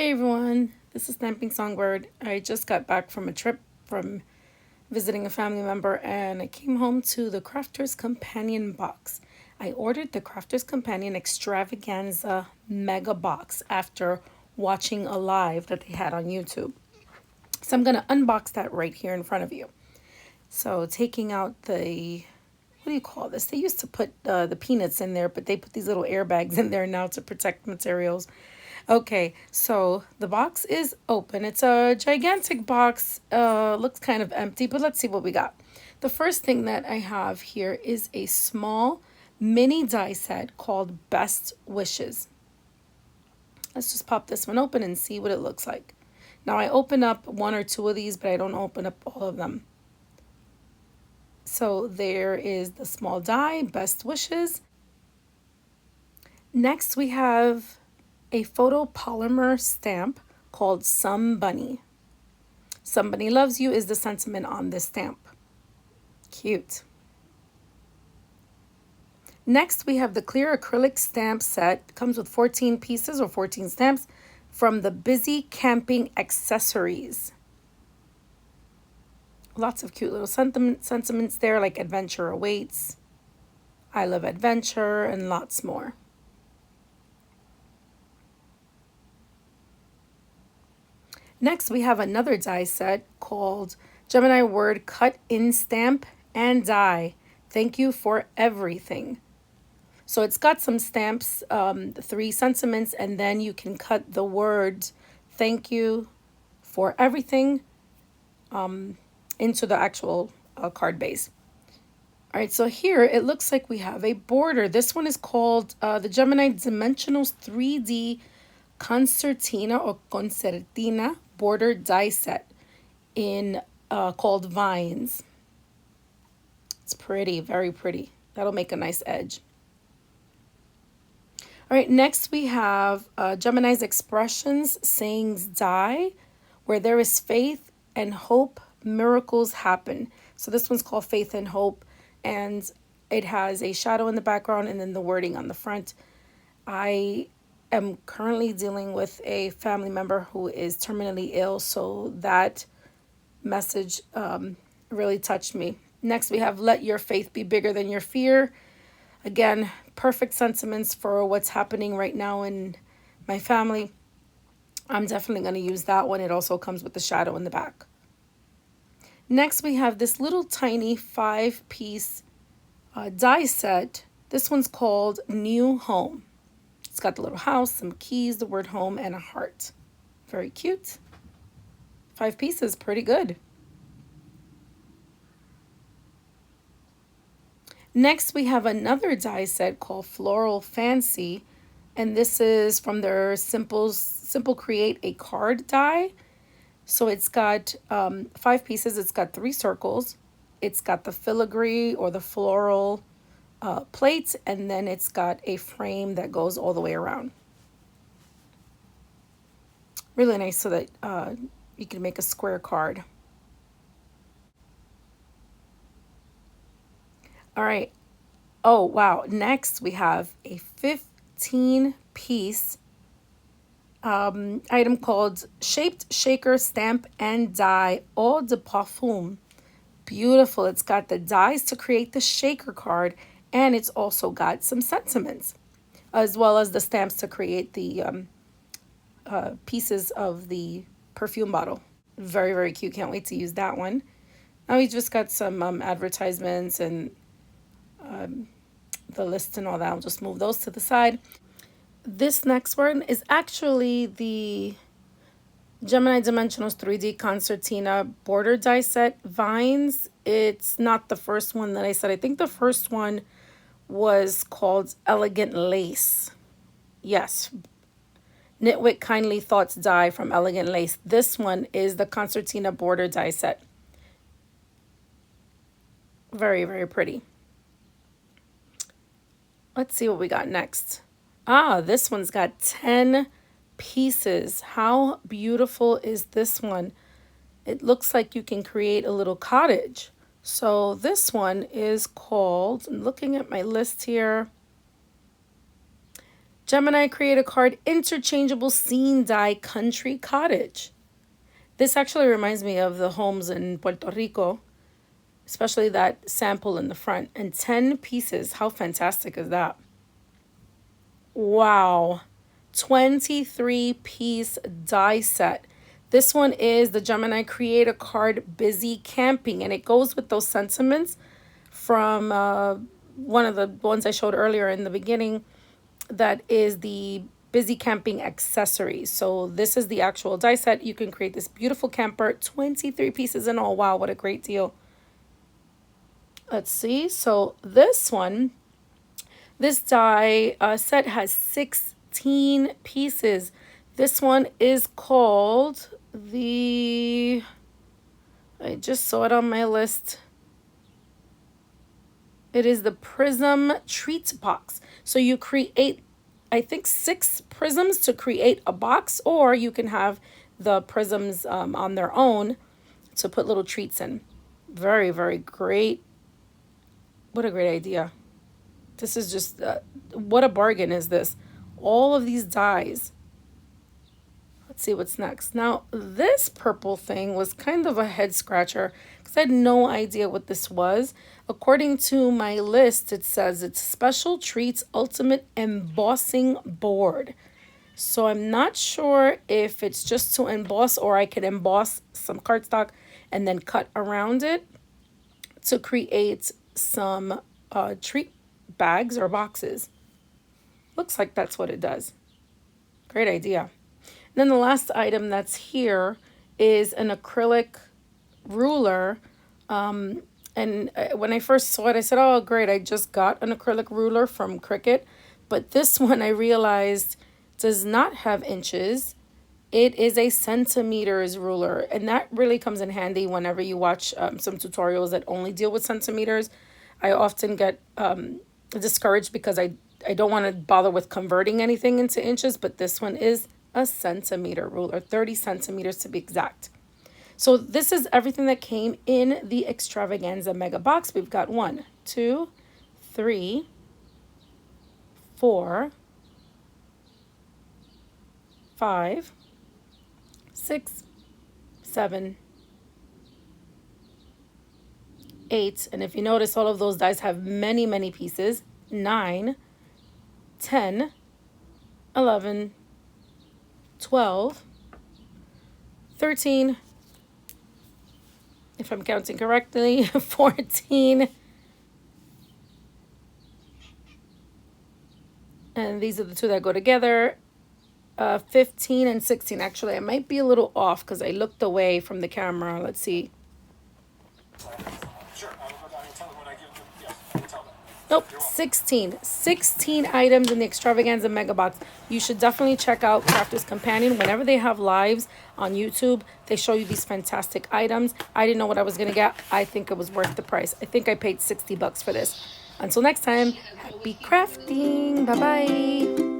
Hey everyone, this is Stamping Songbird. I just got back from a trip from visiting a family member and I came home to the Crafter's Companion box. I ordered the Crafter's Companion Extravaganza Mega Box after watching a live that they had on YouTube. So I'm going to unbox that right here in front of you. So taking out what do you call this? They used to put the peanuts in there, but they put these little airbags in there now to protect materials. Okay, so the box is open. It's a gigantic box. Looks kind of empty, but let's see what we got. The first thing that I have here is a small mini die set called Best Wishes. Let's just pop this one open and see what it looks like. Now I open up one or two of these, but I don't open up all of them. So there is the small die, Best Wishes. Next we have a photopolymer stamp called Some Bunny. Somebody loves you is the sentiment on this stamp. Cute. Next, we have the clear acrylic stamp set. It comes with 14 pieces or 14 stamps from the Busy Camping Accessories. Lots of cute little sentiments there, like adventure awaits, I love adventure, and lots more. Next, we have another die set called Gemini Word Cut in Stamp and Die. Thank you for everything. So it's got some stamps, 3 sentiments, and then you can cut the words thank you for everything into the actual card base. All right, so here it looks like we have a border. This one is called the Gemini Dimensionals 3D Concertina or Concertina border die set in called Vines. It's pretty, very pretty. That'll make a nice edge. All right, next we have Gemini's Expressions Sayings Die, where there is faith and hope, miracles happen. So this one's called Faith and Hope, and it has a shadow in the background and then the wording on the front. I am currently dealing with a family member who is terminally ill, so that message really touched me. Next, we have Let Your Faith Be Bigger Than Your Fear. Again, perfect sentiments for what's happening right now in my family. I'm definitely going to use that one. It also comes with the shadow in the back. Next, we have this little tiny 5-piece die set. This one's called New Home. It's got the little house, some keys, the word home, and a heart. Very cute. 5 pieces, pretty good. Next, we have another die set called Floral Fancy, and this is from their Simple Create a Card die. So it's got 5 pieces. It's got 3 circles. It's got the filigree or the floral plate, and then it's got a frame that goes all the way around. Really nice so that you can make a square card. All right. Oh, wow. Next, we have a 15-piece item called Shaped Shaker Stamp and Die Eau de Parfum. Beautiful. It's got the dies to create the shaker card, and it's also got some sentiments, as well as the stamps to create the pieces of the perfume bottle. Very, very cute. Can't wait to use that one. Now we just got some advertisements and the list and all that. I'll just move those to the side. This next one is actually the Gemini Dimensionals 3D Concertina border die set Vines. It's not the first one that I said. I think the first one was called Elegant Lace. Yes. Knitwit Kindly Thoughts die from Elegant Lace. This one is the Concertina border die set. Very, very pretty. Let's see what we got next. This one's got 10 pieces. How beautiful is this one? It looks like you can create a little cottage. So this one is called, I'm looking at my list here, Gemini, create a card, interchangeable scene die country cottage. This actually reminds me of the homes in Puerto Rico, especially that sample in the front. And 10 pieces. How fantastic is that? Wow. 23-piece die set. This one is the Gemini Create a Card Busy Camping, and it goes with those sentiments from one of the ones I showed earlier in the beginning. That is the Busy Camping accessories. So this is the actual die set. You can create this beautiful camper, 23 pieces in all. Wow, what a great deal. Let's see. So this one, this die set has 16 pieces. This one is called the, I just saw it on my list. It is the Prism Treat Box. So you create, I think, 6 prisms to create a box, or you can have the prisms on their own to put little treats in. Very, very great. What a great idea. This is just, what a bargain is this. All of these dies. Let's see what's next. Now, this purple thing was kind of a head scratcher because I had no idea what this was. According to my list, it says it's Special Treats Ultimate Embossing Board. So I'm not sure if it's just to emboss, or I could emboss some cardstock and then cut around it to create some treat bags or boxes. Looks like that's what it does. Great idea. And then the last item that's here is an acrylic ruler. And when I first saw it, I said, oh, great, I just got an acrylic ruler from Cricut. But this one I realized does not have inches. It is a centimeters ruler. And that really comes in handy whenever you watch some tutorials that only deal with centimeters. I often get discouraged because I don't want to bother with converting anything into inches, but this one is a centimeter ruler, 30 centimeters to be exact. So this is everything that came in the Extravaganza Mega Box. We've got 1, 2, 3, 4, 5, 6, 7, 8. And if you notice, all of those dice have many, many pieces. 9, 10, 11, 12, 13, if I'm counting correctly, 14, and these are the two that go together, 15 and 16. Actually, I might be a little off because I looked away from the camera. Let's see. Sure, I will tell them when I give them. Yes, I will tell them. Nope, 16. 16 items in the Extravaganza Mega Box. You should definitely check out Crafter's Companion. Whenever they have lives on YouTube, they show you these fantastic items. I didn't know what I was going to get. I think it was worth the price. I think I paid $60 for this. Until next time, happy crafting. Bye-bye.